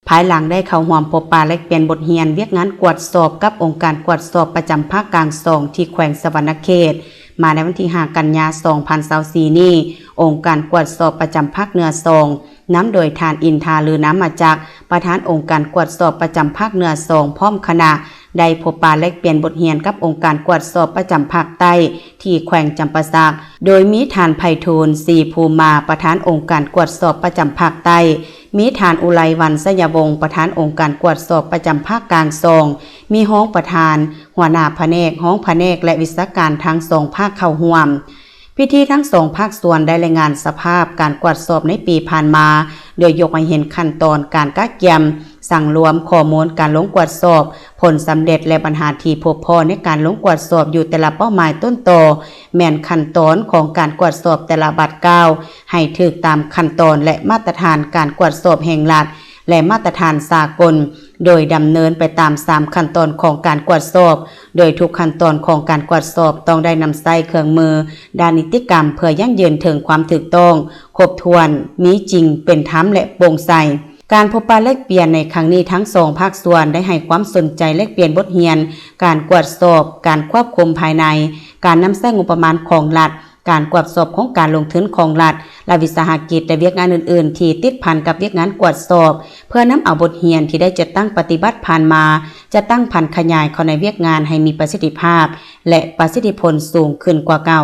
ภายหลังได้เข้าร่วมพบปะและเปลี่ยนบทเรียนเวียกงานกวดสอบกับองค์การกวดสอบประจำภาคกลาง2ที่แขวงสะหวรรณเขตมาในวันที่5 กันยายน 2024นี้องค์การกวดสอบประจำภาคเหนือ2นำโดยทานอินทาลือน้ำมาจากประธานองค์การกวดสอบประจำภาคเหนือ2พร้อมคณะได้พบปะและเปลี่ยนบทเรียนกับองค์การกวดสอบประจำภาคใต้ที่แขวงจำปาสักโดยมีทานไพฑูรย์ศรีภูมาประธานองค์การกวดสอบประจำภาคใต้มีทานอุไลวรรณสยวงศ์ประธานองค์การกวดสอบประจำภาคกลางมีห้องประธานหัวหน้าแผนกห้องแผนกและวิชาการทั้ง2ภาคเข้าร่วมพิธีทั้ง2ภาคส่วนได้รายงานสภาพการกวดสอบในปีผ่านมาโดยยกให้เห็นขั้นตอนการกักเก็บสั่งรวมข้อมูลการลงกวดสอบผลสำเร็จและปัญหาที่พบพอในการลงกวดสอบอยู่แต่ละเป้าหมายต้นตอแม่นขั้นตอนของการกวดสอบแต่ละบัตรก้าวให้ถูกตามขั้นตอนและมาตรฐานการกวดสอบแห่งรัฐและมาตรฐานสากลโดยดำเนินไปตาม3ขั้นตอนของการกวดสอบโดยทุกขั้นตอนของการกวดสอบต้องได้นำใส่เครื่องมือด้านนิติกรรมเพื่อยั่งยืนถึงความถูกต้องครบถ้วนมีจริงเป็นธรรมและโปร่งใสการพบปะแลกเปลี่ยนในครั้งนี้ทั้ง2ภาคส่วนได้ให้ความสนใจแลกเปลี่ยนบทเรียนการกวดสอบการควบคุมภายในการนำใช้งบประมาณของรัฐการกวดสอบของการลงทุนของรัฐและวิสาหกิจและเวียกงานอื่นๆที่ติดพันกับเวียกงานกวดสอบเพื่อนำเอาบทเรียนที่ได้จัดตั้งปฏิบัติผ่านมาจะตั้งพันขยายเข้าในเวียกงานให้มีประสิทธิภาพและประสิทธิผลสูงขึ้นกว่าเก่า